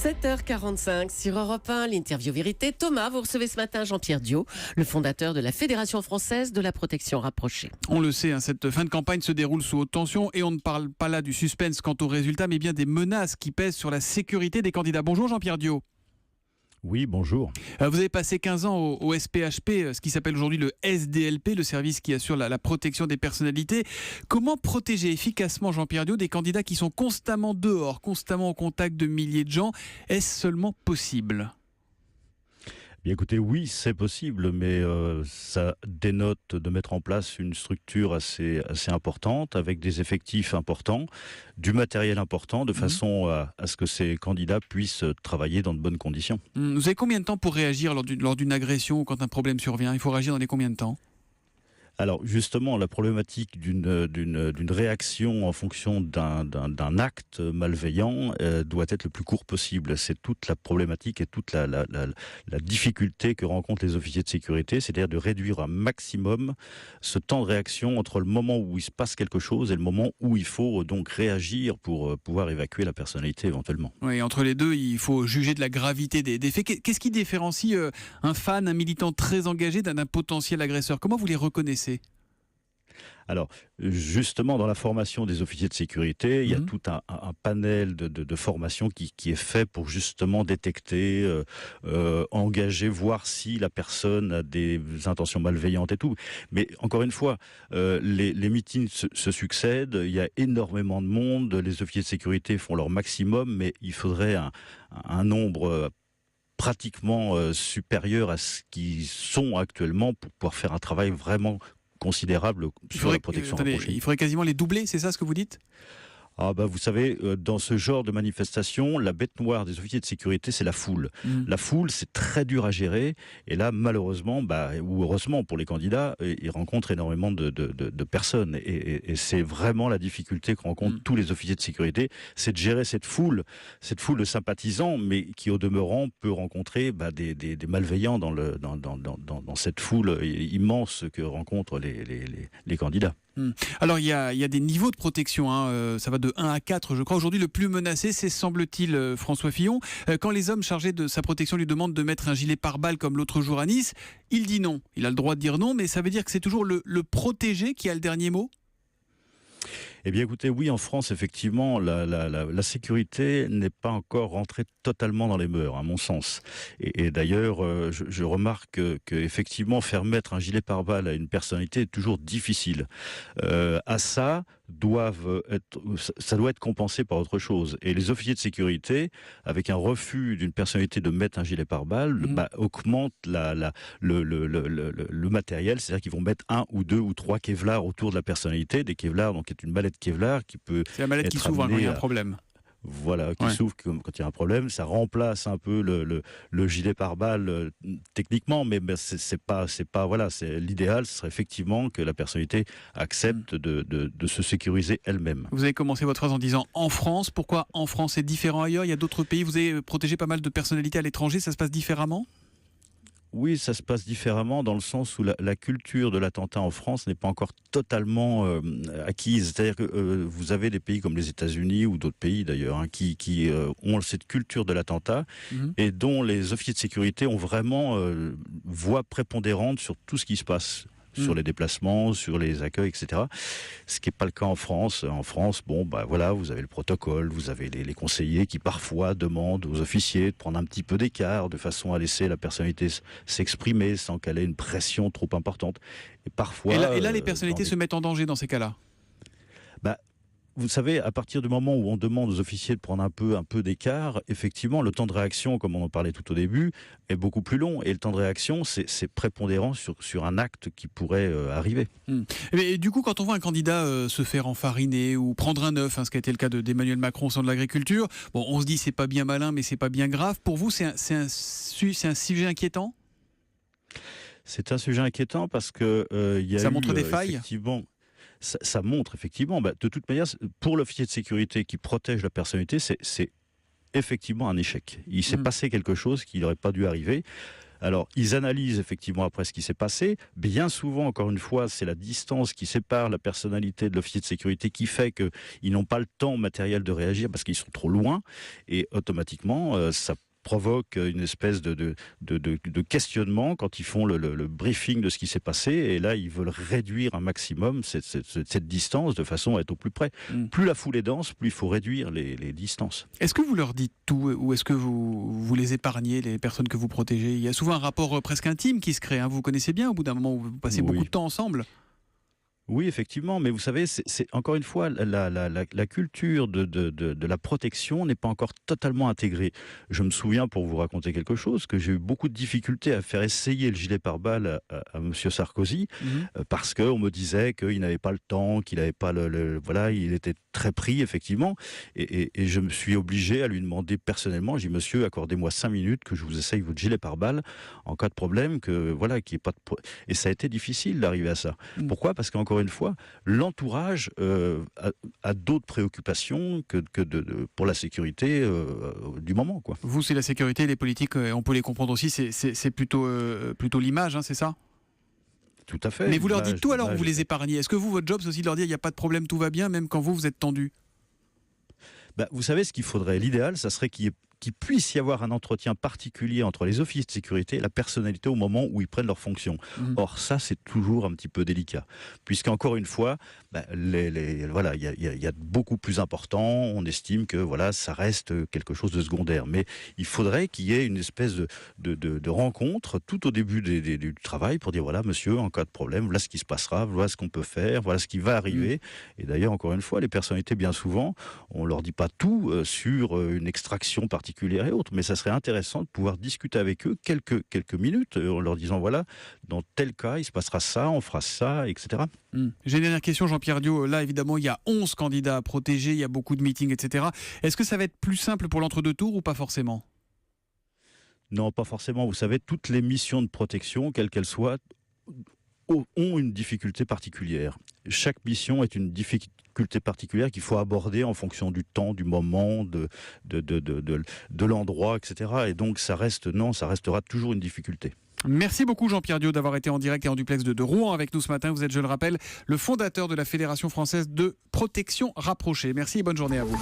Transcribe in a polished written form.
7h45 sur Europe 1, l'interview vérité. Thomas, vous recevez ce matin Jean-Pierre Diot, le fondateur de la Fédération française de la protection rapprochée. On le sait, cette fin de campagne se déroule sous haute tension et on ne parle pas là du suspense quant aux résultats, mais bien des menaces qui pèsent sur la sécurité des candidats. Bonjour Jean-Pierre Diot. Oui, bonjour. Vous avez passé 15 ans au SPHP, ce qui s'appelle aujourd'hui le SDLP, le service qui assure la protection des personnalités. Comment protéger efficacement, Jean-Pierre Diot, des candidats qui sont constamment dehors, constamment au contact de milliers de gens? Est-ce seulement possible ? Bien écoutez, oui, c'est possible, mais ça dénote de mettre en place une structure assez importante, avec des effectifs importants, du matériel important, de façon à ce que ces candidats puissent travailler dans de bonnes conditions. Vous avez combien de temps pour réagir lors d'une agression ou quand un problème survient? Il faut réagir dans les combien de temps? Alors justement, la problématique d'une réaction en fonction d'un acte malveillant doit être le plus court possible. C'est toute la problématique et toute la difficulté que rencontrent les officiers de sécurité, c'est-à-dire de réduire un maximum ce temps de réaction entre le moment où il se passe quelque chose et le moment où il faut donc réagir pour pouvoir évacuer la personnalité éventuellement. Oui, entre les deux, il faut juger de la gravité des faits. Qu'est-ce qui différencie un fan, un militant très engagé d'un potentiel agresseur? Comment vous les reconnaissez? Alors, justement, dans la formation des officiers de sécurité, il y a tout un panel de formation qui est fait pour justement détecter, engager, voir si la personne a des intentions malveillantes et tout. Mais encore une fois, les meetings se succèdent, il y a énormément de monde, les officiers de sécurité font leur maximum, mais il faudrait un nombre pratiquement supérieur à ce qu'ils sont actuellement pour pouvoir faire un travail vraiment considérable sur la protection rapprochée. Il faudrait quasiment les doubler, c'est ça ce que vous dites? Vous savez, dans ce genre de manifestation, la bête noire des officiers de sécurité, c'est la foule. La foule, c'est très dur à gérer. Et là, malheureusement, ou heureusement pour les candidats, ils rencontrent énormément de personnes. Et c'est vraiment la difficulté que rencontrent tous les officiers de sécurité, c'est de gérer cette foule de sympathisants, mais qui au demeurant peut rencontrer des malveillants dans cette foule immense que rencontrent les candidats. Alors il y a des niveaux de protection, ça va de 1 à 4 je crois. Aujourd'hui le plus menacé c'est, semble-t-il, François Fillon. Quand les hommes chargés de sa protection lui demandent de mettre un gilet pare-balles comme l'autre jour à Nice, il dit non. Il a le droit de dire non, mais ça veut dire que c'est toujours le protégé qui a le dernier mot? Eh bien écoutez, oui, en France, effectivement, la sécurité n'est pas encore rentrée totalement dans les mœurs, à mon sens. Et d'ailleurs, je remarque que effectivement, faire mettre un gilet pare-balles à une personnalité est toujours difficile. À ça doit être compensé par autre chose. Et les officiers de sécurité, avec un refus d'une personnalité de mettre un gilet pare-balles, augmentent le matériel, c'est-à-dire qu'ils vont mettre 1 ou 2 ou 3 Kevlar autour de la personnalité, des Kevlar, donc est une mallette Kevlar qui peut... C'est la mallette qui s'ouvre quand il y a un problème. Voilà, qui s'ouvre quand il y a un problème, ça remplace un peu le gilet pare-balles techniquement, mais c'est pas voilà, l'idéal, ce serait effectivement que la personnalité accepte de se sécuriser elle-même. Vous avez commencé votre phrase en disant en France. Pourquoi en France? C'est différent ailleurs? Il y a d'autres pays, vous avez protégé pas mal de personnalités à l'étranger, ça se passe différemment? Oui, ça se passe différemment dans le sens où la culture de l'attentat en France n'est pas encore totalement acquise. C'est-à-dire que vous avez des pays comme les États-Unis ou d'autres pays d'ailleurs qui ont cette culture de l'attentat et dont les officiers de sécurité ont vraiment voix prépondérante sur tout ce qui se passe. Sur les déplacements, sur les accueils, etc. Ce qui n'est pas le cas en France. En France, voilà, vous avez le protocole, vous avez les conseillers qui parfois demandent aux officiers de prendre un petit peu d'écart de façon à laisser la personnalité s'exprimer sans qu'elle ait une pression trop importante. Et parfois... Et là les personnalités se mettent en danger dans ces cas-là? Vous savez, à partir du moment où on demande aux officiers de prendre un peu d'écart, effectivement, le temps de réaction, comme on en parlait tout au début, est beaucoup plus long. Et le temps de réaction, c'est prépondérant sur un acte qui pourrait arriver. Et du coup, quand on voit un candidat se faire enfariner ou prendre un œuf, ce qui a été le cas d'Emmanuel Macron au sein de l'agriculture, on se dit c'est pas bien malin, mais c'est pas bien grave. Pour vous, c'est un sujet inquiétant? C'est un sujet inquiétant parce que ça montre des failles. Effectivement, ça montre effectivement, de toute manière, pour l'officier de sécurité qui protège la personnalité, c'est effectivement un échec. Il s'est passé quelque chose qui n'aurait pas dû arriver. Alors, ils analysent effectivement après ce qui s'est passé. Bien souvent, encore une fois, c'est la distance qui sépare la personnalité de l'officier de sécurité qui fait qu'ils n'ont pas le temps matériel de réagir parce qu'ils sont trop loin. Et automatiquement, ça provoque une espèce de questionnement quand ils font le briefing de ce qui s'est passé. Et là, ils veulent réduire un maximum cette distance de façon à être au plus près. Plus la foule est dense, plus il faut réduire les distances. Est-ce que vous leur dites tout ou est-ce que vous les épargnez, les personnes que vous protégez? Il y a souvent un rapport presque intime qui se crée. Hein. Vous vous connaissez bien au bout d'un moment où vous passez beaucoup de temps ensemble. Oui, effectivement, mais vous savez, c'est encore une fois, la culture de la protection n'est pas encore totalement intégrée. Je me souviens, pour vous raconter quelque chose, que j'ai eu beaucoup de difficultés à faire essayer le gilet pare-balles à M. Sarkozy, parce qu'on me disait qu'il n'avait pas le temps, qu'il n'avait pas voilà, il était très pris, effectivement, et je me suis obligé à lui demander personnellement, j'ai dit, monsieur, accordez-moi 5 minutes que je vous essaye votre gilet pare-balles en cas de problème, que voilà, qu'il n'y ait pas de... Et ça a été difficile d'arriver à ça. Pourquoi ? Parce qu'encore une fois, l'entourage a d'autres préoccupations que pour la sécurité du moment, quoi. Vous, c'est la sécurité, les politiques, on peut les comprendre aussi, c'est plutôt l'image, hein, c'est ça ? Tout à fait. Mais vous leur dites tout alors, vous les épargnez. Est-ce que vous, votre job, c'est aussi de leur dire il n'y a pas de problème, tout va bien, même quand vous êtes tendu ? Vous savez ce qu'il faudrait, l'idéal, ça serait qu'il puisse y avoir un entretien particulier entre les officiers de sécurité et la personnalité au moment où ils prennent leurs fonctions. Or, ça, c'est toujours un petit peu délicat. Puisqu'encore une fois, voilà, il y a beaucoup plus important. On estime que voilà, ça reste quelque chose de secondaire. Mais il faudrait qu'il y ait une espèce de rencontre tout au début du travail pour dire voilà, monsieur, en cas de problème, voilà ce qui se passera, voilà ce qu'on peut faire, voilà ce qui va arriver. Et d'ailleurs, encore une fois, les personnalités, bien souvent, on leur dit pas tout sur une extraction particulière et autres, mais ça serait intéressant de pouvoir discuter avec eux quelques minutes en leur disant voilà, dans tel cas, il se passera ça, on fera ça, etc. J'ai une dernière question, Jean-Pierre Diot. Là, évidemment, il y a 11 candidats à protéger, il y a beaucoup de meetings, etc. Est-ce que ça va être plus simple pour l'entre-deux tours ou pas forcément ? Non, pas forcément. Vous savez, toutes les missions de protection, quelles qu'elles soient, ont une difficulté particulière. Chaque mission est une difficulté particulière qu'il faut aborder en fonction du temps, du moment, de l'endroit, etc. Et donc, ça restera toujours une difficulté. Merci beaucoup Jean-Pierre Diot d'avoir été en direct et en duplex de Rouen avec nous ce matin. Vous êtes, je le rappelle, le fondateur de la Fédération française de protection rapprochée. Merci et bonne journée à vous.